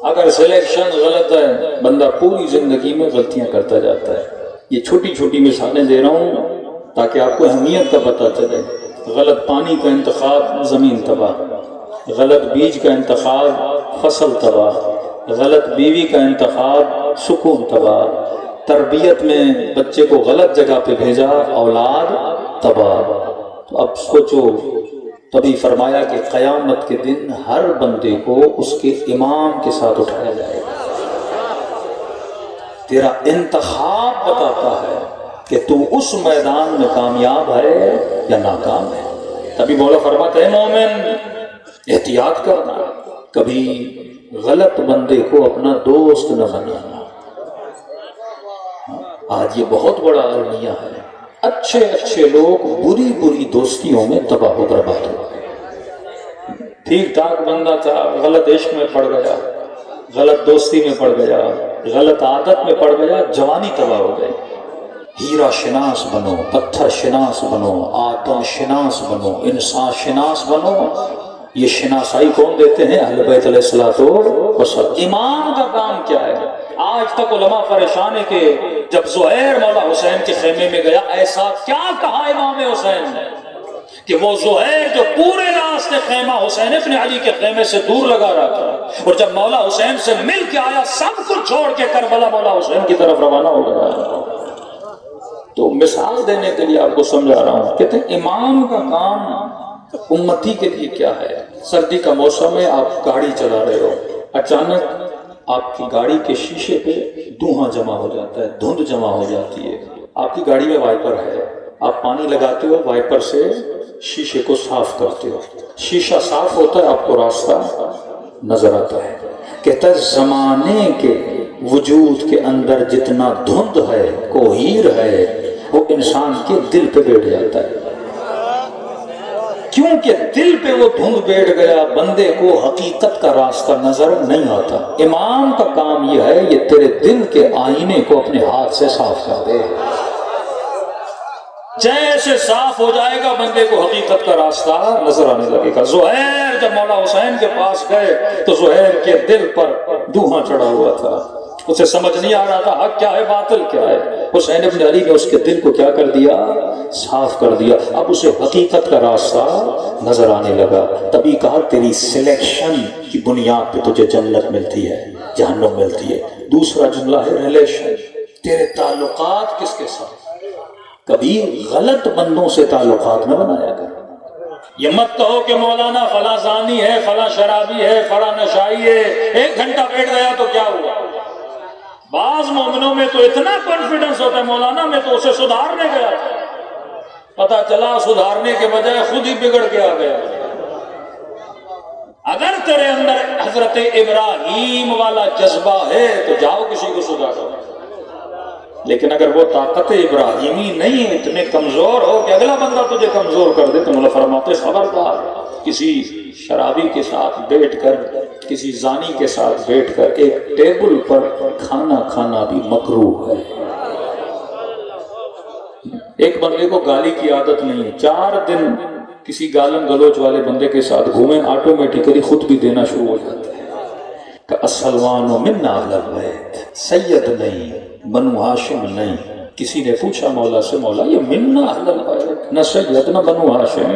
اگر سلیکشن غلط ہے بندہ پوری زندگی میں غلطیاں کرتا جاتا ہے۔ یہ چھوٹی چھوٹی مثالیں دے رہا ہوں تاکہ آپ کو اہمیت کا پتہ چلے۔ غلط پانی کا انتخاب زمین تباہ، غلط بیج کا انتخاب فصل تباہ، غلط بیوی کا انتخاب سکون تباہ، تربیت میں بچے کو غلط جگہ پہ بھیجا اولاد تباہ۔ تو اب سوچو، تبھی فرمایا کہ قیامت کے دن ہر بندے کو اس کے امام کے ساتھ اٹھایا جائے گا۔ تیرا انتخاب بتاتا ہے کہ تو اس میدان میں کامیاب ہے یا ناکام ہے۔ تبھی مولا فرماتا ہے مومن احتیاط کرنا، کبھی غلط بندے کو اپنا دوست نہ بنانا۔ آج یہ بہت بڑا المیہ ہے، اچھے اچھے لوگ بری بری دوستیوں میں تباہ و برباد ہو گئے۔ ٹھیک ٹھاک بندہ تھا، غلط عشق میں پڑ گیا، غلط دوستی میں پڑ گیا، غلط عادت میں پڑ گیا، جوانی تباہ ہو گئی۔ ہیرا شناس بنو، پتھر شناس بنو، آدم شناس بنو، انسان شناس بنو۔ یہ شناسائی کون دیتے ہیں؟ اہل بیت علیہ السلام۔ امام کا کام کیا ہے؟ آج تک علماء پریشان ہے کہ جب زہیر مولا حسین کے خیمے میں گیا، ایسا کیا کہا امام حسین نے کہ وہ زہیر جو پورے راستے خیمہ حسین ابن علی کے خیمے سے دور لگا رہا تھا، اور جب مولا حسین سے مل کے آیا سب کچھ چھوڑ کے کربلا مولا حسین کی طرف روانہ ہو گیا۔ تو مثال دینے کے لیے آپ کو سمجھا رہا ہوں، کہتے ہیں امام کا کام امتی کے لیے کیا ہے؟ سردی کا موسم ہے، آپ گاڑی چلا رہے ہو، اچانک آپ کی گاڑی کے شیشے پہ دھواں جمع ہو جاتا ہے، دھند جمع ہو جاتی ہے۔ آپ کی گاڑی میں وائپر ہے، آپ پانی لگاتے ہو، وائپر سے شیشے کو صاف کرتے ہو، شیشہ صاف ہوتا ہے، آپ کو راستہ نظر آتا ہے۔ کہتا ہے زمانے کے وجود کے اندر جتنا دھند ہے، کوہیر ہے، وہ انسان کے دل پہ بیٹھ جاتا ہے۔ کیونکہ دل پہ وہ دھند بیٹھ گیا، بندے کو حقیقت کا راستہ نظر نہیں آتا۔ امام کا کام یہ ہے یہ تیرے دل کے آئینے کو اپنے ہاتھ سے صاف کر دے۔ جیسے صاف ہو جائے گا بندے کو حقیقت کا راستہ نظر آنے لگے گا۔ زہیر جب مولا حسین کے پاس گئے تو زہیر کے دل پر دھواں چڑھا ہوا تھا، اسے سمجھ نہیں آ رہا تھا حق کیا ہے باطل کیا ہے۔ حسین ابن علی نے اس کے دل کو کیا کر دیا؟ صاف کر دیا۔ اب اسے حقیقت کا راستہ نظر آنے لگا۔ تبھی کہا تیری سلیکشن کی بنیاد پہ تجھے جنت ملتی ہے، جہنم ملتی ہے۔ دوسرا جملہ ہے ریلیشن، تیرے تعلقات کس کے ساتھ؟ کبھی غلط بندوں سے تعلقات نہ بنایا کر۔ یہ مت کہو کہ مولانا فلاں زانی ہے، فلاں شرابی ہے، فلاں نشائی ہے، 1 گھنٹہ بیٹھ گیا تو کیا ہوا؟ بعض مومنوں میں تو اتنا کانفیڈنس ہوتا ہے، مولانا میں تو اسے سدھارنے گیا تھا، پتا چلا سدھارنے کے بجائے خود ہی بگڑ کے آ گیا۔ اگر تیرے اندر حضرت ابراہیم والا جذبہ ہے تو جاؤ کسی کو سدھارو۔ لیکن اگر وہ طاقت ابراہیمی نہیں ہے، اتنے کمزور ہو کہ اگلا بندہ تجھے کمزور کر دے، تو مولا فرماتے خبردار، کسی شرابی کے ساتھ بیٹھ کر، کسی زانی کے ساتھ بیٹھ کر ایک ٹیبل پر کھانا کھانا بھی مکروہ ہے۔ ایک بندے کو گالی کی عادت نہیں، 4 دن کسی گالن گلوچ والے بندے کے ساتھ گھومے، آٹومیٹیکلی خود بھی دینا شروع ہو جاتا ہے کہ السلوان منا اہل البیت، سید نہیں، بنو ہاشم نہیں۔ کسی نے پوچھا مولا سے، مولا یہ منا اہل البیت، نہ سید نہ بنو ہاشم،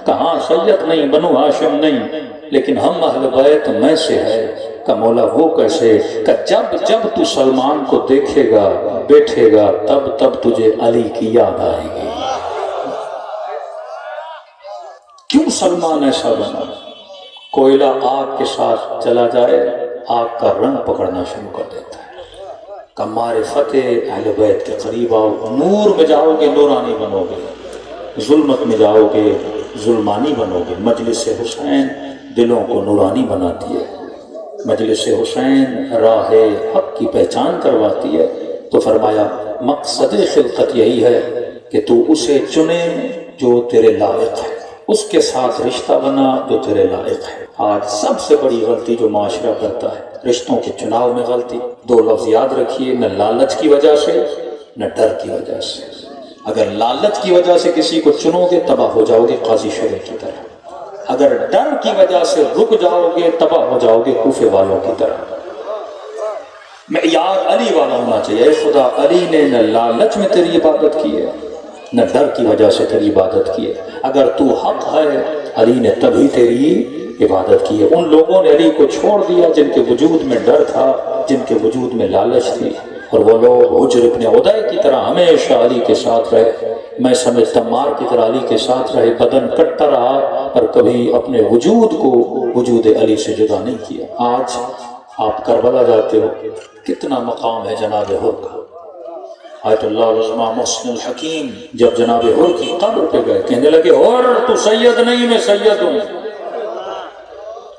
کہاں سید نہیں بنو ہاشم نہیں، لیکن ہم اہل بیت میں سے ہے۔ کہ مولا وہ کیسے؟ کہ جب جب تو سلمان کو دیکھے گا بیٹھے گا، تب تب تجھے علی کی یاد آئے گی۔ کیوں سلمان ایسا بنا؟ کوئلہ آگ کے ساتھ چلا جائے، آگ کا رنگ پکڑنا شروع کر دیتا ہے۔ کہ معرفت اہل بیت کے قریب آؤ، نور میں جاؤ گے نورانی بنو گے، ظلمت میں جاؤ گے ظلمانی بنو گے۔ مجلس حسین دلوں کو نورانی بناتی ہے، مجلس حسین راہ حق کی پہچان کرواتی ہے۔ تو فرمایا مقصد خلقت یہی ہے کہ تو اسے چنے جو تیرے لائق ہے، اس کے ساتھ رشتہ بنا جو تیرے لائق ہے۔ آج سب سے بڑی غلطی جو معاشرہ کرتا ہے، رشتوں کے چناؤ میں غلطی۔ 2 لفظ یاد رکھیے، نہ لالچ کی وجہ سے نہ ڈر کی وجہ سے۔ اگر لالچ کی وجہ سے کسی کو چنو گے تباہ ہو جاؤ گے قاضی شریف کی طرح، اگر ڈر کی وجہ سے رک جاؤ گے تباہ ہو جاؤ گے کوفے والوں کی طرح۔ معیار علی والا ہونا چاہیے۔ اے خدا، علی نے نہ لالچ میں تیری عبادت کی ہے نہ ڈر کی وجہ سے تیری عبادت کی ہے۔ اگر تو حق ہے، علی نے تبھی تیری عبادت کی ہے۔ ان لوگوں نے علی کو چھوڑ دیا جن کے وجود میں ڈر تھا، جن کے وجود میں لالچ تھی، اور وہ لوگ حجر ابن عدی کی طرح ہمیشہ علی کے ساتھ رہے۔ میں سمجھتا مار کی طرح علی کے ساتھ رہے، بدن کٹتا رہا، پر کبھی اپنے وجود کو وجود علی سے جدا نہیں کیا۔ آج آپ کربلا جاتے ہو، کتنا مقام ہے جناب حر کا۔ آیت اللہ العظمہ محسن الحکیم جب جناب حر کی قبر پہ گئے، کہنے لگے حر تو سید نہیں میں سید ہوں،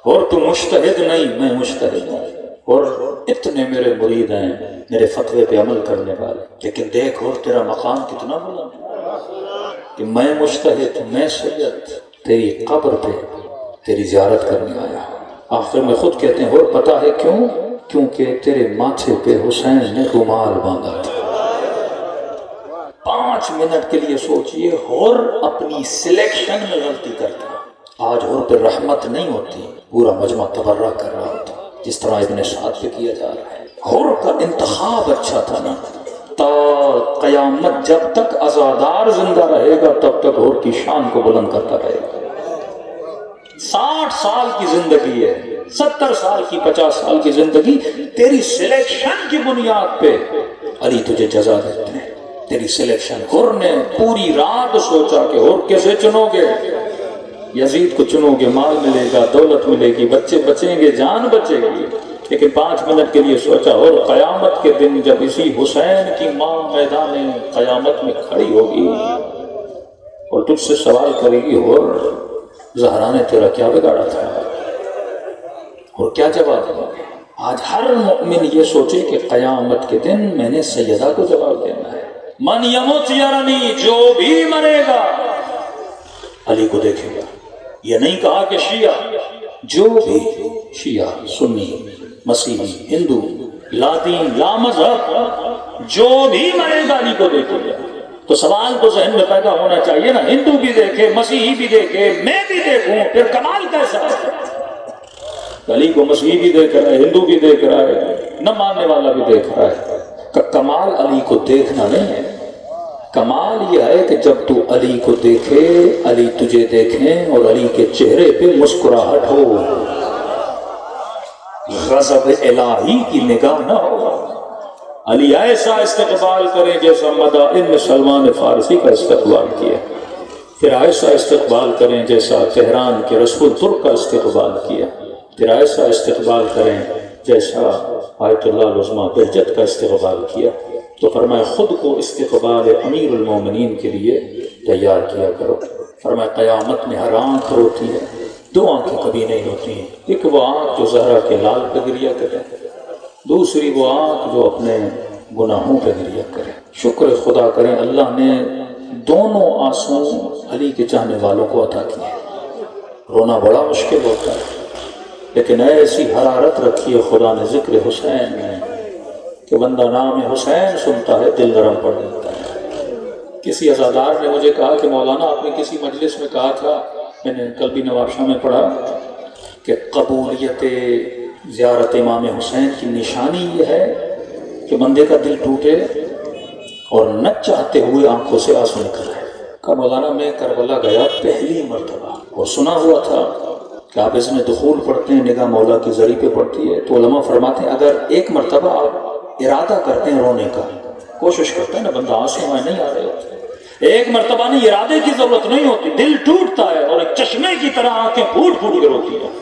حر تو مجتہد نہیں میں مجتہد ہوں، اور اتنے میرے مرید ہیں میرے فتوے پہ عمل کرنے والے، لیکن دیکھ حر تیرا مقام کتنا بلند کہ میں مجتہد میں سید، تیری قبر پہ تیری زیارت کرنے آیا۔ آخر میں خود کہتے ہیں حر پتہ ہے کیوں؟ کیونکہ تیرے ماتھے پہ حسین نے رومال باندھا تھا۔ 5 منٹ کے لیے سوچئے، حر اپنی سلیکشن میں غلطی کرتا۔ آج حر پہ رحمت نہیں ہوتی، پورا مجمع تبرہ کر رہا ہوتا، جس طرح ابن سعد پہ کیا جا رہا ہے۔ حر کا انتخاب اچھا تھا نا، تا قیامت جب تک عزادار زندہ رہے گا تب تک حر کی شان کو بلند کرتا رہے گا۔ 60 سال کی زندگی ہے، 70 سال کی 50 سال کی زندگی، تیری سلیکشن کی بنیاد پہ علی تجھے جزا دیتے ہیں۔ تیری سلیکشن، حر نے پوری رات سوچا کہ حر کیسے چنو گے؟ یزید کو چنو گے، مال ملے گا، دولت ملے گی، بچے بچیں گے، جان بچے گی، لیکن 5 منٹ کے لیے سوچا اور قیامت کے دن جب اسی حسین کی ماں میدان قیامت میں کھڑی ہوگی اور تجھ سے سوال کرے گی اور زہرا نے تیرا کیا بگاڑا تھا، اور کیا جواب دے گا؟ آج ہر مؤمن یہ سوچے کہ قیامت کے دن میں نے سیدہ کو جواب دینا ہے۔ من یمت یرنی، جو بھی مرے گا علی کو دیکھے گا۔ یہ نہیں کہا کہ شیعہ، جو بھی شیعہ، سنی، مسیحی، ہندو، لا دین لا مذہب، جو بھی مرے گا علی کو دیکھے گا۔ تو سوال تو ذہن میں پیدا ہونا چاہیے نا، ہندو بھی دیکھے، مسیحی بھی دیکھے، میں بھی دیکھوں، پھر کمال کیسا ہے؟ علی کو مسیحی بھی دیکھ رہا ہے، ہندو بھی دیکھ رہا ہے، نہ ماننے والا بھی دیکھ رہا ہے۔ کہ کمال علی کو دیکھنا نہیں ہے، کمال یہ ہے کہ جب تو علی کو دیکھے، علی تجھے دیکھیں اور علی کے چہرے پہ مسکراہٹ ہو، غضب الہی کی نگاہ نہ ہو۔ علی ایسا استقبال کریں جیسا مدائن میں سلمان فارسی کا استقبال کیا، پھر ایسا استقبال کریں جیسا تہران کے رسول ترک کا استقبال کیا، پھر ایسا استقبال کریں جیسا آیت اللہ العظمہ بہجت کا استقبال کیا۔ تو فرمایا خود کو استقبال امیر المومنین کے لیے تیار کیا کرو۔ فرمایا قیامت میں ہر آنکھ روتی ہے، 2 آنکھیں کبھی نہیں روتی ہیں، ایک وہ آنکھ جو زہرا کے لال پہ گریا کرے، دوسری وہ آنکھ جو اپنے گناہوں پہ گریہ کریں، شکر خدا کریں اللہ نے دونوں آنسو علی کے چاہنے والوں کو عطا کیے۔ رونا بڑا مشکل ہوتا ہے لیکن ایسی حرارت رکھی ہے خدا نے ذکر حسین میں کہ بندہ نام حسین سنتا ہے دل نرم پڑ جاتا ہے۔ کسی عزادار نے مجھے کہا کہ مولانا آپ نے کسی مجلس میں کہا تھا، میں نے کل بھی نواب شاہ میں پڑھا کہ قبولیت زیارت امام حسین کی نشانی یہ ہے کہ بندے کا دل ٹوٹے اور نہ چاہتے ہوئے آنکھوں سے آنسو نکل رہے۔ کہا مولانا میں کربلا گیا پہلی مرتبہ اور سنا ہوا تھا کہ آپ اس میں دخول پڑھتے ہیں، نگاہ مولا کی زری پہ پڑتی ہے، تو علماء فرماتے ہیں اگر ایک مرتبہ آپ ارادہ کرتے ہیں رونے کا، کوشش کرتے ہیں نا بندہ، آنسو نہیں آ رہے ہوتے، ایک مرتبہ نہیں، ارادے کی ضرورت نہیں ہوتی، دل ٹوٹتا ہے اور ایک چشمے کی طرح آنکھیں پھوٹ پھوٹ کے روتی ہیں۔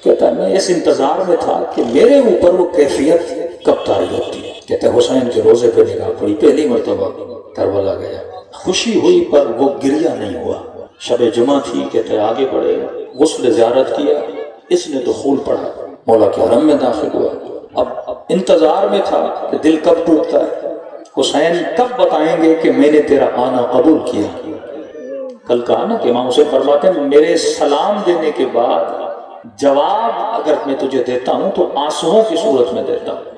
کہتا ہے میں اس انتظار میں تھا کہ میرے اوپر وہ کیفیت کب طاری ہوتی ہے۔ کہتا ہے حسین کے روزے پہ نگاہ پڑی، پہلی مرتبہ کربلا گیا، خوشی ہوئی پر وہ گریہ نہیں ہوا۔ شب جمعہ تھی، کہتے ہیں آگے بڑھے، غسل زیارت کیا، اس نے دخول پڑھا، مولا کے حرم میں داخل ہوا۔ اب انتظار میں تھا کہ دل کب ٹوٹتا ہے، حسین کب بتائیں گے کہ میں نے تیرا آنا قبول کیا۔ کل کہا نا کہ امام حسین فرماتے ہیں میرے سلام دینے کے بعد جواب اگر میں تجھے دیتا ہوں تو آنسوؤں کی صورت میں دیتا ہوں،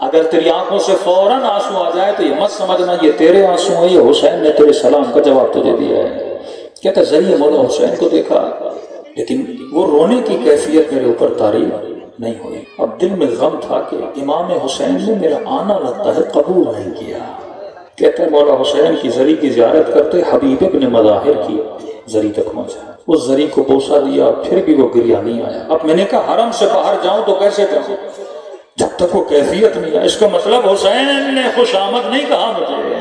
اگر تیری آنکھوں سے فوراً آنسو آ جائے تو یہ مت سمجھنا یہ تیرے آنسو ہیں، یہ حسین نے تیرے سلام کا جواب تجھے دیا ہے۔ کہتا ذریعہ مولا حسین کو دیکھا لیکن وہ رونے کی کیفیت میرے اوپر طاری نہیں ہوئی۔ اب دل میں غم تھا کہ امام حسین نے میرا آنا لگتا ہے قبول نہیں کیا۔ کہتے ہیں مولا حسین کی زری کی زیارت کرتے حبیب ابن مظاہر کی زری تک پہنچا، اس زری کو بوسہ دیا، پھر بھی وہ گریہ نہیں آیا۔ اب میں نے کہا حرم سے باہر جاؤں تو کیسے جاؤں جب تک وہ کیفیت نہیں ہے؟ اس کا مطلب حسین نے خوش آمد نہیں کہا مجھے،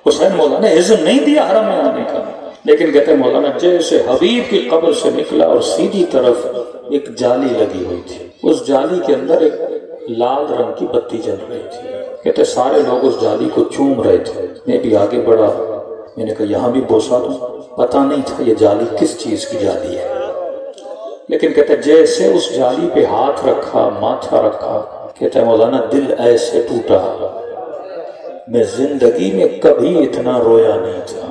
حسین مولا نے اذن نہیں دیا حرم میں آنے کا۔ لیکن کہتے ہیں مولانا جیسے حبیب کی قبر سے نکلا اور سیدھی طرف ایک جالی لگی ہوئی تھی، اس جالی کے اندر ایک لال رنگ کی بتی جل رہی تھی۔ کہتے سارے لوگ اس جالی کو چوم رہے تھے، میں بھی آگے بڑھا، میں نے کہا یہاں بھی بوسہ دوں، پتہ نہیں تھا یہ جالی کس چیز کی جالی ہے۔ لیکن کہتے جیسے اس جالی پہ ہاتھ رکھا، ماتھا رکھا، کہتے ہیں مولانا دل ایسے ٹوٹا، میں زندگی میں کبھی اتنا رویا نہیں تھا۔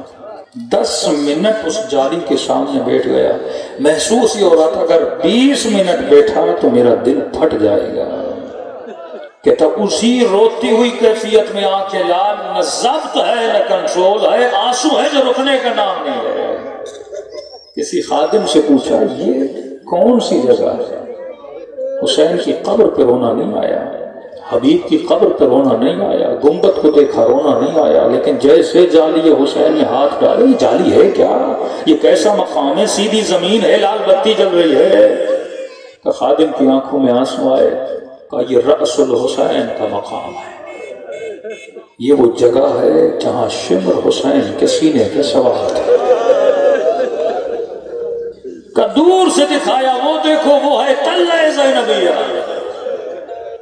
10 منٹ اس جالی کے سامنے بیٹھ گیا، محسوس یہ ہو رہا تھا اگر 20 منٹ بیٹھا تو میرا دل پھٹ جائے گا۔ کہتا اسی روتی ہوئی کیفیت میں آنکھیں لال، نہ ضبط ہے نہ کنٹرول ہے، آنسو ہے جو رکنے کا نام نہیں ہے۔ کسی خادم سے پوچھا یہ کون سی جگہ ہے؟ حسین کی قبر پہ رونا نہیں آیا، حبیب کی قبر پہ رونا نہیں آیا، گنبد کو دیکھا رونا نہیں آیا، لیکن جیسے جالی حسین نے ہاتھ ڈالے، یہ جالی ہے کیا؟ یہ کیسا مقام ہے؟ سیدھی زمین ہے، لال بتی جل رہی ہے۔ کہ خادم کی آنکھوں میں آنسو آئے، کہا یہ رأس الحسین کا مقام ہے، یہ وہ جگہ ہے جہاں شمر حسین کے سینے کے سوار تھے۔ کہ دور سے دکھایا وہ دیکھو وہ ہے تلہ زینبیہ،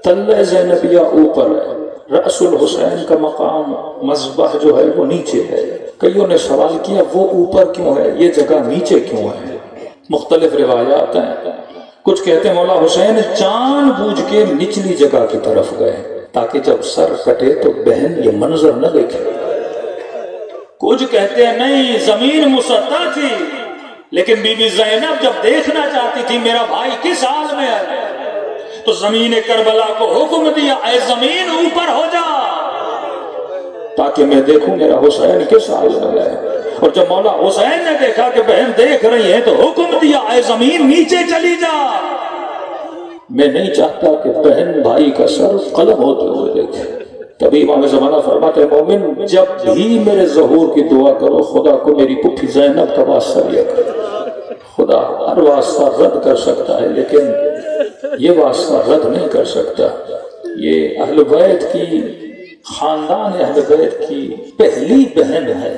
تلہ زینبیہ اوپر ہے، رأس الحسین کا مقام مذبح جو ہے وہ نیچے ہے۔ کئیوں نے سوال کیا وہ اوپر کیوں ہے، یہ جگہ نیچے کیوں ہے؟ مختلف روایات ہیں، کچھ کہتے ہیں مولا حسین جان بوجھ کے نچلی جگہ کی طرف گئے تاکہ جب سر کٹے تو بہن یہ منظر نہ دیکھے۔ کچھ کہتے ہیں نہیں زمین مسطح تھی لیکن بی بی زینب جب دیکھنا چاہتی تھی میرا بھائی کس حال میں ہے تو زمین کربلا کو حکم دیا اے زمین اوپر ہو جا تاکہ میں دیکھوں میرا حسین کس حال میں ہے۔ اور جب مولا حسین نے دیکھا کہ بہن دیکھ رہی ہے تو حکم دیا اے زمین نیچے چلی جا، میں نہیں چاہتا کہ بہن بھائی کا سر قلم ہوتے ہوئے دیکھے۔ تبھی امام زمانہ فرماتے ہیں مومن جب بھی میرے ظہور کی دعا کرو خدا کو میری پھپھی زینب کا واسطہ لیا کرو۔ خدا ہر واسطہ رد کر سکتا ہے لیکن یہ واسطہ رد نہیں کر سکتا۔ یہ اہل بیت کی خاندان اہل بیت کی پہلی بہن ہے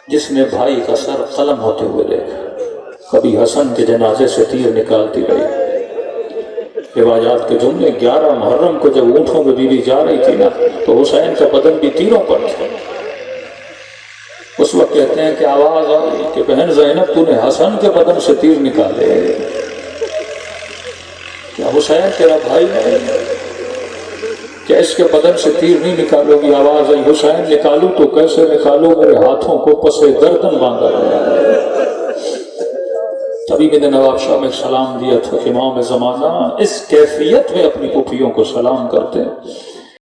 جس نے بھائی کا سر قلم ہوتے ہوئے دیکھا۔ کبھی حسن کے جنازے سے تیر نکالتی رہی۔ روایات کے جملے 11 محرم کو جب اونٹوں پہ بیوی جا رہی تھی نا تو حسین کا بدن بھی تیروں پر تھا۔ اس وقت کہتے ہیں کہ آواز آئی کہ بہن زینب تو نے حسن کے بدن سے تیر نکالے، کیا حسین تیرا بھائی نہیں؟ کہ اس کے بدن سے تیر نہیں نکالو گی، آواز آئی حسین نکالوں تو کیسے نکالوں، میرے ہاتھوں کو پسے گردن باندھا گیا ہے۔ تبھی میں نے نواب شاہ میں سلام دیا تھا کہ امام زمانہ اس کیفیت میں اپنی پھوپھیوں کو سلام کرتے